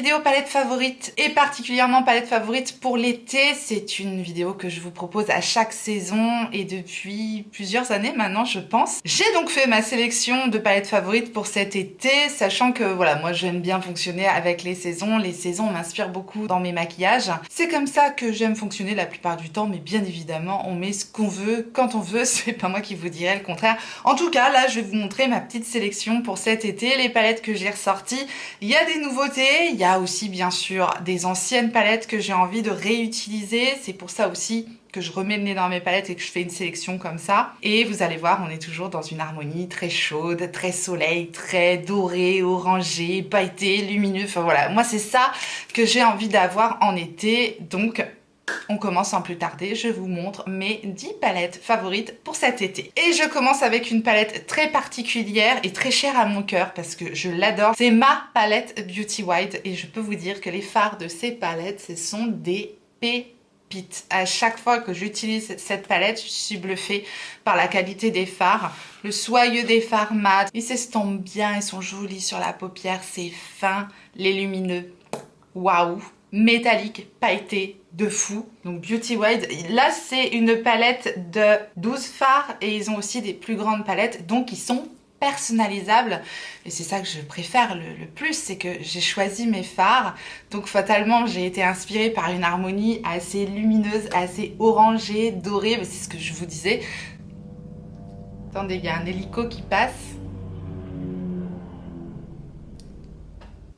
vidéo palette favorite et particulièrement palette favorite pour l'été. C'est une vidéo que je vous propose à chaque saison et depuis plusieurs années maintenant je pense. J'ai donc fait ma sélection de palettes favorites pour cet été, sachant que voilà, moi j'aime bien fonctionner avec les saisons. Les saisons m'inspirent beaucoup dans mes maquillages. C'est comme ça que j'aime fonctionner la plupart du temps, mais bien évidemment on met ce qu'on veut quand on veut, c'est pas moi qui vous dirai le contraire. En tout cas là je vais vous montrer ma petite sélection pour cet été, les palettes que j'ai ressorties. Il y a des nouveautés, il y a aussi bien sûr des anciennes palettes que j'ai envie de réutiliser, c'est pour ça aussi que je remets le nez dans mes palettes et que je fais une sélection comme ça. Et vous allez voir, on est toujours dans une harmonie très chaude, très soleil, très doré, orangé, pailleté, lumineux, enfin voilà. Moi c'est ça que j'ai envie d'avoir en été, donc on commence sans plus tarder, je vous montre mes 10 palettes favorites pour cet été. Et je commence avec une palette très particulière et très chère à mon cœur parce que je l'adore. C'est ma palette Beauty White et je peux vous dire que les fards de ces palettes, ce sont des pépites. À chaque fois que j'utilise cette palette, je suis bluffée par la qualité des fards, le soyeux des fards mat. Ils s'estompent bien, ils sont jolis sur la paupière, c'est fin, les lumineux, waouh, métallique, pailleté, de fou. Donc Beauty White, là c'est une palette de 12 fards et ils ont aussi des plus grandes palettes, donc ils sont personnalisables et c'est ça que je préfère le plus, c'est que j'ai choisi mes fards, donc fatalement j'ai été inspirée par une harmonie assez lumineuse, assez orangée, dorée, c'est ce que je vous disais. Attendez, il y a un hélico qui passe.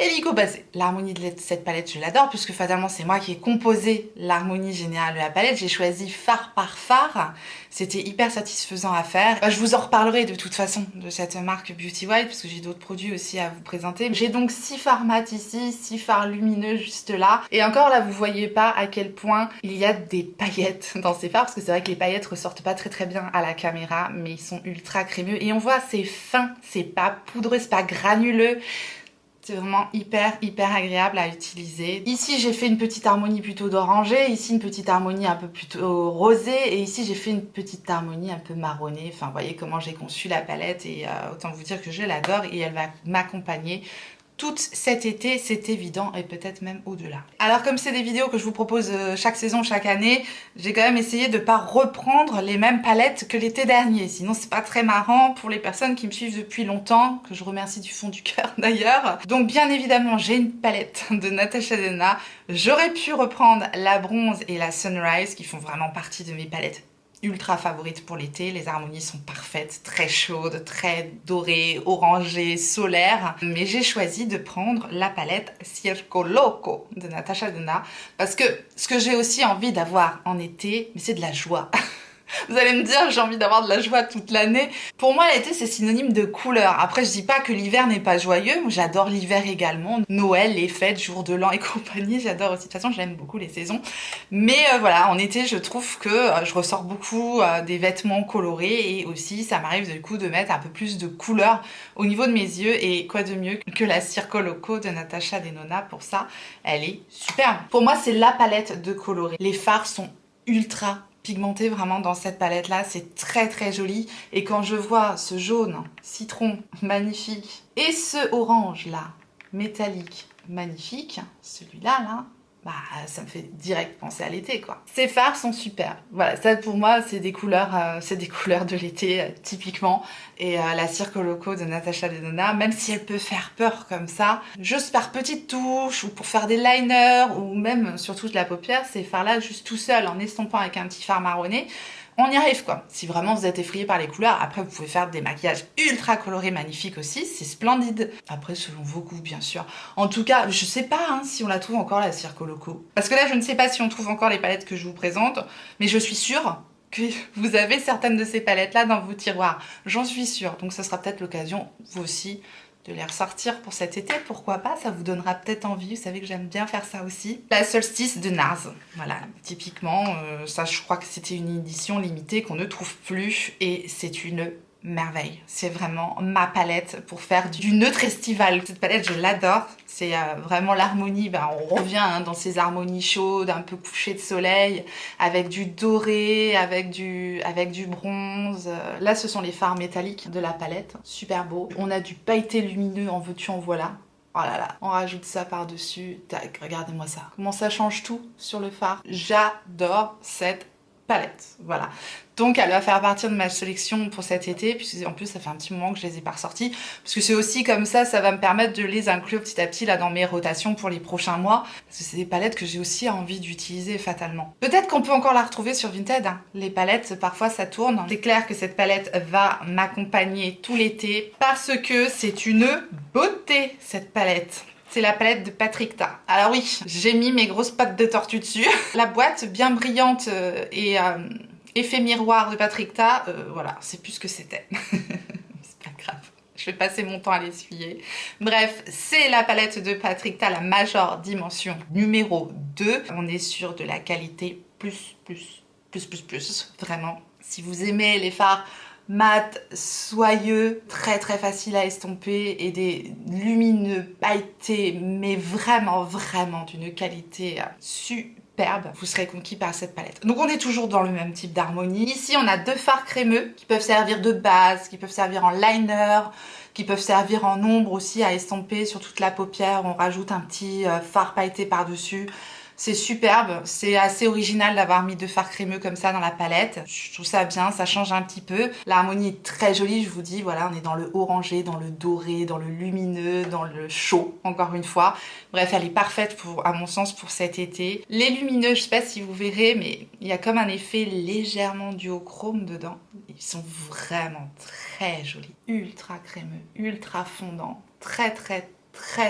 Hélico basé. L'harmonie de cette palette, je l'adore puisque fatalement c'est moi qui ai composé l'harmonie générale de la palette. J'ai choisi phare par phare. C'était hyper satisfaisant à faire. Je vous en reparlerai de toute façon de cette marque Beauty White parce que j'ai d'autres produits aussi à vous présenter. J'ai donc 6 fards mat ici, 6 fards lumineux juste là. Et encore là, vous voyez pas à quel point il y a des paillettes dans ces fards parce que c'est vrai que les paillettes ressortent pas très bien à la caméra, mais ils sont ultra crémeux et on voit c'est fin, c'est pas poudreux, c'est pas granuleux. C'est vraiment hyper agréable à utiliser. Ici j'ai fait une petite harmonie plutôt d'orangé, ici une petite harmonie un peu plutôt rosée et ici j'ai fait une petite harmonie un peu marronnée. Enfin vous voyez comment j'ai conçu la palette et autant vous dire que je l'adore et elle va m'accompagner tout cet été, c'est évident, et peut-être même au-delà. Alors comme c'est des vidéos que je vous propose chaque saison, chaque année, j'ai quand même essayé de pas reprendre les mêmes palettes que l'été dernier. Sinon c'est pas très marrant pour les personnes qui me suivent depuis longtemps, que je remercie du fond du cœur d'ailleurs. Donc bien évidemment, j'ai une palette de Natasha Denona. J'aurais pu reprendre la bronze et la sunrise qui font vraiment partie de mes palettes ultra favorite pour l'été. Les harmonies sont parfaites, très chaudes, très dorées, orangées, solaires. Mais j'ai choisi de prendre la palette Circo Loco de Natasha Denona parce que ce que j'ai aussi envie d'avoir en été, c'est de la joie. Vous allez me dire, j'ai envie d'avoir de la joie toute l'année. Pour moi, l'été, c'est synonyme de couleur. Après, je dis pas que l'hiver n'est pas joyeux. J'adore l'hiver également. Noël, les fêtes, jour de l'an et compagnie. J'adore aussi. De toute façon, j'aime beaucoup les saisons. Mais voilà, en été, je trouve que je ressors beaucoup des vêtements colorés. Et aussi, ça m'arrive du coup de mettre un peu plus de couleur au niveau de mes yeux. Et quoi de mieux que la Circo Loco de Natasha Denona pour ça. Elle est superbe. Pour moi, c'est la palette de colorés. Les fards sont ultra pigmenté vraiment dans cette palette là, c'est très joli et quand je vois ce jaune citron magnifique et ce orange là métallique magnifique, celui-là là, bah ça me fait direct penser à l'été quoi. Ces fards sont super, voilà, ça pour moi c'est des couleurs de l'été typiquement et la Circo Loco de Natasha Denona, même si elle peut faire peur comme ça, juste par petites touches ou pour faire des liners ou même surtout de la paupière, ces fards là juste tout seul en estompant avec un petit fard marronné, on y arrive quoi. Si vraiment vous êtes effrayé par les couleurs, après vous pouvez faire des maquillages ultra colorés magnifiques aussi, c'est splendide. Après selon vos goûts bien sûr. En tout cas, je sais pas hein, si on la trouve encore la Circo Loco. Parce que là je ne sais pas si on trouve encore les palettes que je vous présente, mais je suis sûre que vous avez certaines de ces palettes là dans vos tiroirs. J'en suis sûre, donc ce sera peut-être l'occasion vous aussi de les ressortir pour cet été, pourquoi pas, ça vous donnera peut-être envie, vous savez que j'aime bien faire ça aussi. La Solstice de NARS, voilà, typiquement, ça je crois que c'était une édition limitée qu'on ne trouve plus et c'est une merveille. C'est vraiment ma palette pour faire du neutre estival. Cette palette, je l'adore. C'est vraiment l'harmonie. Ben, on revient hein, dans ces harmonies chaudes, un peu couchées de soleil, avec du doré, avec du bronze. Là, ce sont les fards métalliques de la palette. Super beau. On a du pailleté lumineux, en veux-tu, en voilà. Oh là là, on rajoute ça par-dessus. Tac, regardez-moi ça. Comment ça change tout sur le fard. J'adore cette palette, voilà. Donc elle va faire partie de ma sélection pour cet été, puisque en plus ça fait un petit moment que je les ai pas ressorties, parce que c'est aussi comme ça va me permettre de les inclure petit à petit là dans mes rotations pour les prochains mois, parce que c'est des palettes que j'ai aussi envie d'utiliser fatalement. Peut-être qu'on peut encore la retrouver sur Vinted, hein. Les palettes parfois ça tourne. C'est clair que cette palette va m'accompagner tout l'été, parce que c'est une beauté cette palette. C'est la palette de Patrick Ta. Alors oui, j'ai mis mes grosses pattes de tortue dessus. La boîte bien brillante et effet miroir de Patrick Ta, voilà, c'est plus ce que c'était. C'est pas grave. Je vais passer mon temps à l'essuyer. Bref, c'est la palette de Patrick Ta, la Major Dimension numéro 2. On est sur de la qualité plus. Vraiment. Si vous aimez les fards mat, soyeux, très facile à estomper et des lumineux pailletés, mais vraiment d'une qualité superbe, vous serez conquis par cette palette. Donc on est toujours dans le même type d'harmonie. Ici on a deux fards crémeux qui peuvent servir de base, qui peuvent servir en liner, qui peuvent servir en ombre aussi à estomper sur toute la paupière. On rajoute un petit fard pailleté par-dessus. C'est superbe, c'est assez original d'avoir mis deux fards crémeux comme ça dans la palette. Je trouve ça bien, ça change un petit peu. L'harmonie est très jolie, je vous dis, voilà, on est dans le orangé, dans le doré, dans le lumineux, dans le chaud, encore une fois. Bref, elle est parfaite à mon sens pour cet été. Les lumineux, je sais pas si vous verrez, mais il y a comme un effet légèrement duochrome dedans. Ils sont vraiment très jolis, ultra crémeux, ultra fondants, très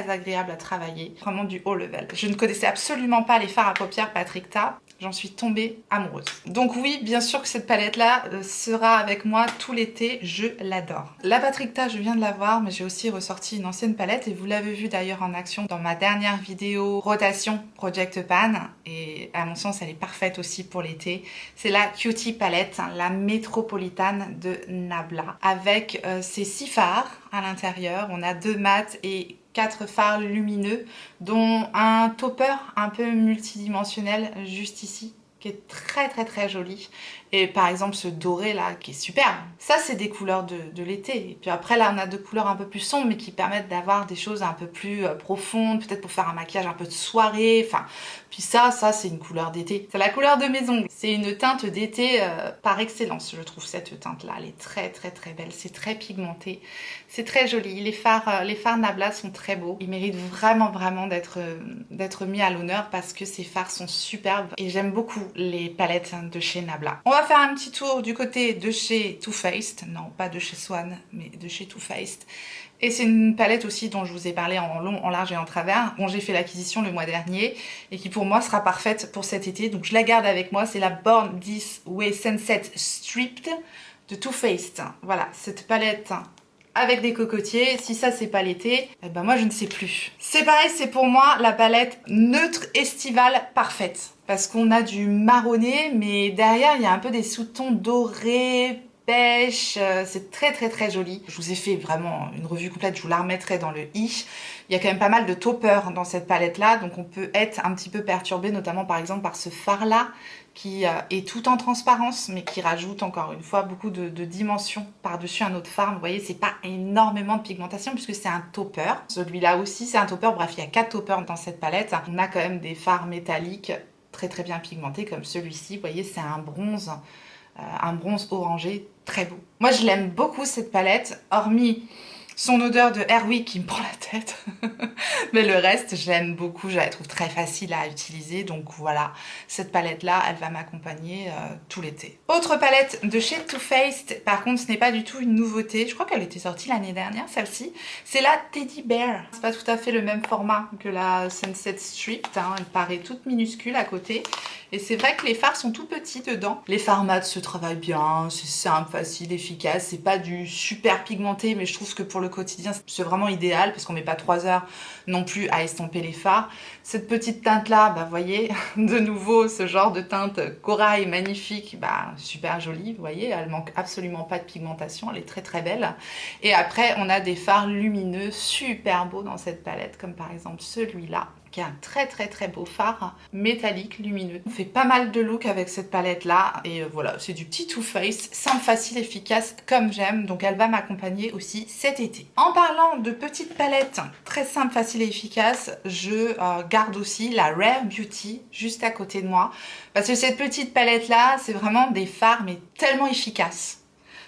agréable à travailler, vraiment du haut level. Je ne connaissais absolument pas les fards à paupières Patrick Ta, j'en suis tombée amoureuse. Donc oui, bien sûr que cette palette-là sera avec moi tout l'été, je l'adore. La Patrick Ta, je viens de la voir, mais j'ai aussi ressorti une ancienne palette et vous l'avez vu d'ailleurs en action dans ma dernière vidéo rotation Project Pan et à mon sens elle est parfaite aussi pour l'été. C'est la Cutie palette, la métropolitane de Nabla avec ses 6 fards à l'intérieur. On a 2 mats et 4 fards lumineux, dont un topper un peu multidimensionnel juste ici, qui est très joli. Et par exemple ce doré là qui est superbe. Ça c'est des couleurs de l'été. Et puis après là on a deux couleurs un peu plus sombres mais qui permettent d'avoir des choses un peu plus profondes, peut-être pour faire un maquillage un peu de soirée. Enfin, puis ça c'est une couleur d'été. C'est la couleur de mes ongles. C'est une teinte d'été par excellence, je trouve cette teinte là. Elle est très belle. C'est très pigmenté. C'est très joli. Les fards Nabla sont très beaux. Ils méritent vraiment d'être mis à l'honneur parce que ces fards sont superbes. Et j'aime beaucoup les palettes de chez Nabla. On va faire un petit tour du côté de chez Too Faced, non pas de chez Swan, mais de chez Too Faced. Et c'est une palette aussi dont je vous ai parlé en long, en large et en travers, dont j'ai fait l'acquisition le mois dernier et qui pour moi sera parfaite pour cet été. Donc je la garde avec moi, c'est la Born This Way Sunset Stripped de Too Faced. Voilà, cette palette avec des cocotiers, si ça c'est pas l'été, eh ben moi je ne sais plus. C'est pareil, c'est pour moi la palette neutre estivale parfaite. Parce qu'on a du marronné, mais derrière il y a un peu des sous-tons dorés, pêche, c'est très joli. Je vous ai fait vraiment une revue complète, je vous la remettrai dans le i. Il y a quand même pas mal de toppers dans cette palette là, donc on peut être un petit peu perturbé, notamment par exemple par ce fard là, qui est tout en transparence, mais qui rajoute encore une fois beaucoup de dimensions par-dessus un autre fard. Vous voyez, c'est pas énormément de pigmentation puisque c'est un topper. Celui-là aussi, c'est un topper. Bref, il y a 4 toppers dans cette palette. On a quand même des fards métalliques très bien pigmentés comme celui-ci. Vous voyez, c'est un bronze orangé très beau. Moi, je l'aime beaucoup cette palette, hormis son odeur de Airwick qui me prend la tête. Mais le reste, je l'aime beaucoup, je la trouve très facile à utiliser. Donc voilà, cette palette-là, elle va m'accompagner tout l'été. Autre palette de chez Too Faced, par contre, ce n'est pas du tout une nouveauté. Je crois qu'elle était sortie l'année dernière, celle-ci. C'est la Teddy Bear. C'est pas tout à fait le même format que la Sunset Stripped. Hein. Elle paraît toute minuscule à côté. Et c'est vrai que les fards sont tout petits dedans. Les fards mat se travaillent bien, c'est simple, facile, efficace. C'est pas du super pigmenté, mais je trouve que pour le quotidien, c'est vraiment idéal parce qu'on met pas 3 heures non plus à estomper les fards. Cette petite teinte là, bah voyez, de nouveau ce genre de teinte corail magnifique, bah super jolie, vous voyez, elle manque absolument pas de pigmentation, elle est très belle. Et après, on a des fards lumineux super beaux dans cette palette, comme par exemple celui-là. qui est un très beau fard métallique, lumineux. On fait pas mal de looks avec cette palette là et voilà, c'est du petit Too Faced, simple, facile, efficace comme j'aime, donc elle va m'accompagner aussi cet été. En parlant de petites palettes très simples, faciles et efficaces, je garde aussi la Rare Beauty juste à côté de moi parce que cette petite palette là, c'est vraiment des fards mais tellement efficaces.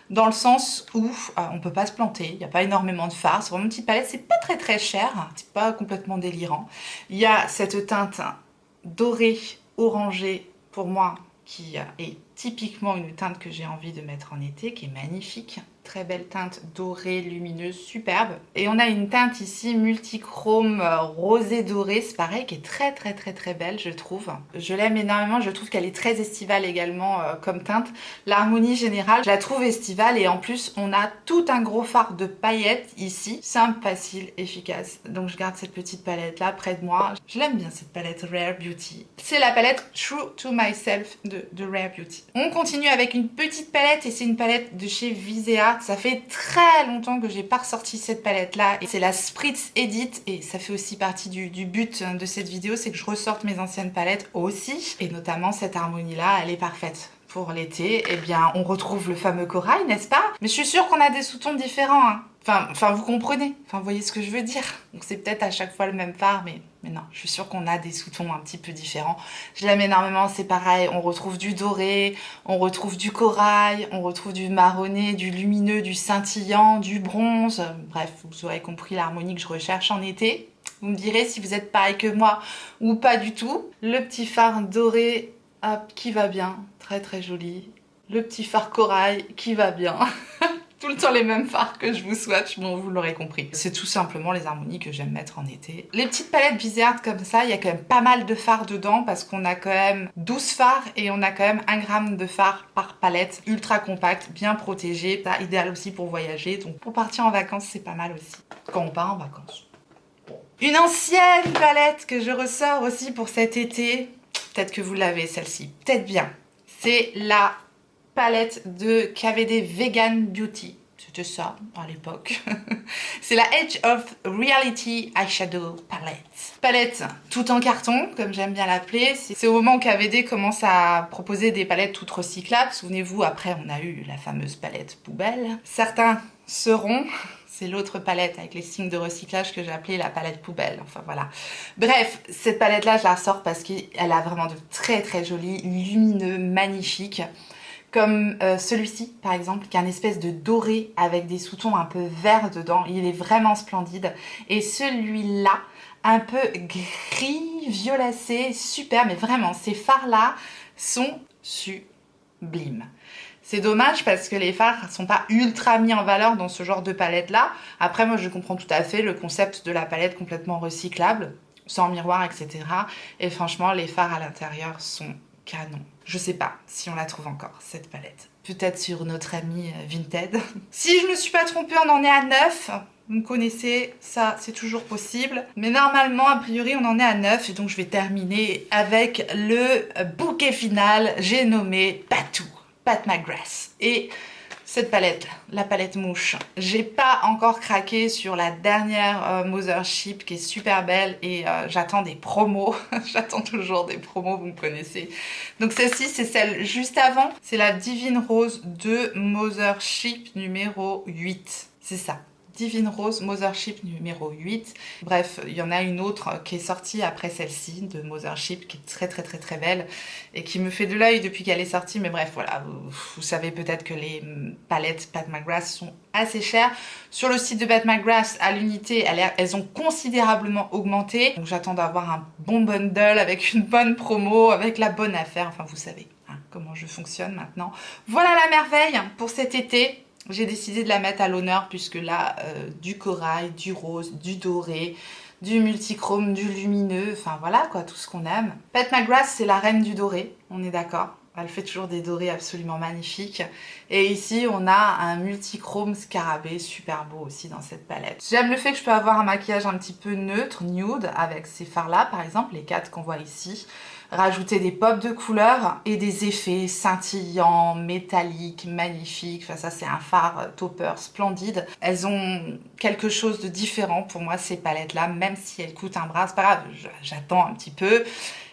Dans le sens où on peut pas se planter, il n'y a pas énormément de fards, c'est vraiment une petite palette, c'est pas très cher, c'est pas complètement délirant. Il y a cette teinte dorée, orangée, pour moi, qui est typiquement une teinte que j'ai envie de mettre en été, qui est magnifique. Très belle teinte dorée, lumineuse, superbe. Et on a une teinte ici multichrome rosé doré, c'est pareil, qui est très belle, je trouve. Je l'aime énormément, je trouve qu'elle est très estivale également comme teinte. L'harmonie générale, je la trouve estivale et en plus, on a tout un gros fard de paillettes ici. Simple, facile, efficace. Donc je garde cette petite palette là près de moi. Je l'aime bien cette palette Rare Beauty. C'est la palette True to Myself de Rare Beauty. On continue avec une petite palette et c'est une palette de chez Visea. Ça fait très longtemps que j'ai pas ressorti cette palette là et c'est la Spritz Edit et ça fait aussi partie du but de cette vidéo, c'est que je ressorte mes anciennes palettes aussi et notamment cette harmonie là, elle est parfaite. Pour l'été, eh bien, on retrouve le fameux corail, n'est-ce pas? Mais je suis sûre qu'on a des sous-tons différents, hein. Enfin, vous comprenez. Enfin, vous voyez ce que je veux dire. Donc, c'est peut-être à chaque fois le même fard, mais non, je suis sûre qu'on a des sous-tons un petit peu différents. Je l'aime énormément, c'est pareil. On retrouve du doré, on retrouve du corail, on retrouve du marronné, du lumineux, du scintillant, du bronze. Bref, vous aurez compris l'harmonie que je recherche en été. Vous me direz si vous êtes pareil que moi ou pas du tout. Le petit fard doré, hop, qui va bien. Très joli. Le petit fard corail qui va bien. Tout le temps les mêmes fards que je vous swatch, bon vous l'aurez compris. C'est tout simplement les harmonies que j'aime mettre en été. Les petites palettes Visea comme ça, il y a quand même pas mal de fards dedans parce qu'on a quand même 12 fards et on a quand même 1 gramme de fard par palette. Ultra compact, bien protégé. Ça, idéal aussi pour voyager. Donc pour partir en vacances, c'est pas mal aussi. Quand on part en vacances. Une ancienne palette que je ressors aussi pour cet été. Peut-être que vous l'avez celle-ci. Peut-être bien. C'est la palette de KVD Vegan Beauty. C'était ça à l'époque. C'est la Edge of Reality Eyeshadow Palette. Palette tout en carton, comme j'aime bien l'appeler. C'est au moment où KVD commence à proposer des palettes toutes recyclables. Souvenez-vous, après on a eu la fameuse palette poubelle. Certains seront... C'est l'autre palette avec les signes de recyclage que j'ai appelée la palette poubelle. Enfin voilà. Bref, cette palette là je la ressors parce qu'elle a vraiment de très jolis, lumineux, magnifiques. Comme celui-ci par exemple, qui a une espèce de doré avec des sous-tons un peu verts dedans. Il est vraiment splendide. Et celui-là, un peu gris, violacé, super. Mais vraiment, ces fards-là sont sublimes. C'est dommage parce que les fards ne sont pas ultra mis en valeur dans ce genre de palette-là. Après, moi, je comprends tout à fait le concept de la palette complètement recyclable, sans miroir, etc. Et franchement, les fards à l'intérieur sont canon. Je sais pas si on la trouve encore, cette palette. Peut-être sur notre ami Vinted. Si je me suis pas trompée, on en est à 9. Vous me connaissez, ça c'est toujours possible. Mais normalement, a priori, on en est à 9. Et donc, je vais terminer avec le bouquet final. J'ai nommé Patou. Pat McGrath. Et cette palette, la palette mouche, j'ai pas encore craqué sur la dernière Mothership qui est super belle et j'attends des promos. J'attends toujours des promos, vous me connaissez. Donc celle-ci, c'est celle juste avant. C'est la Divine Rose de Mothership numéro 8. C'est ça. Divine Rose, Mothership numéro 8. Bref, il y en a une autre qui est sortie après celle-ci, de Mothership, qui est très belle et qui me fait de l'œil depuis qu'elle est sortie. Mais bref, voilà, vous savez peut-être que les palettes Pat McGrath sont assez chères. Sur le site de Pat McGrath, à l'unité, elles ont considérablement augmenté. Donc j'attends d'avoir un bon bundle avec une bonne promo, avec la bonne affaire. Enfin, vous savez comment je fonctionne maintenant. Voilà la merveille pour cet été. J'ai décidé de la mettre à l'honneur puisque là, du corail, du rose, du doré, du multichrome, du lumineux, enfin voilà quoi, tout ce qu'on aime. Pat McGrath, c'est la reine du doré, on est d'accord. Elle fait toujours des dorés absolument magnifiques. Et ici, on a un multichrome scarabée super beau aussi dans cette palette. J'aime le fait que je peux avoir un maquillage un petit peu neutre, nude, avec ces fards-là, par exemple, les 4 qu'on voit ici. rajouter des pops de couleurs et des effets scintillants, métalliques, magnifiques. Enfin ça c'est un fard topper splendide. Elles ont quelque chose de différent pour moi ces palettes là, même si elles coûtent un bras, c'est pas grave, j'attends un petit peu.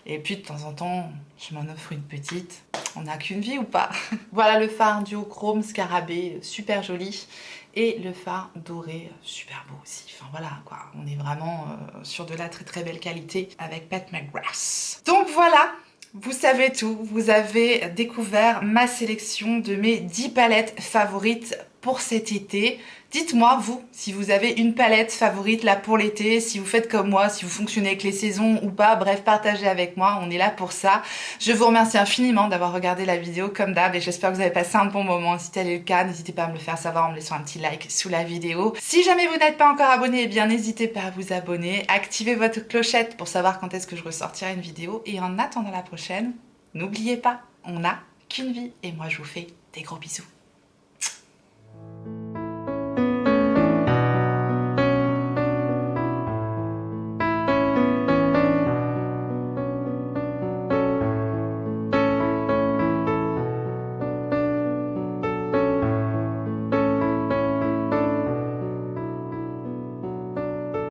Et puis de temps en temps, je m'en offre une petite. On n'a qu'une vie ou pas? Voilà le fard duochrome scarabée, super joli. Et le fard doré, super beau aussi. Enfin voilà quoi, on est vraiment sur de la très très belle qualité avec Pat McGrath. Donc voilà, vous savez tout. Vous avez découvert ma sélection de mes 10 palettes favorites pour cet été. Dites-moi, vous, si vous avez une palette favorite là pour l'été, si vous faites comme moi, si vous fonctionnez avec les saisons ou pas, bref, partagez avec moi, on est là pour ça. Je vous remercie infiniment d'avoir regardé la vidéo comme d'hab et j'espère que vous avez passé un bon moment. Si tel est le cas, n'hésitez pas à me le faire savoir en me laissant un petit like sous la vidéo. Si jamais vous n'êtes pas encore abonné, eh bien n'hésitez pas à vous abonner, activez votre clochette pour savoir quand est-ce que je ressortirai une vidéo et en attendant la prochaine, n'oubliez pas, on n'a qu'une vie et moi je vous fais des gros bisous.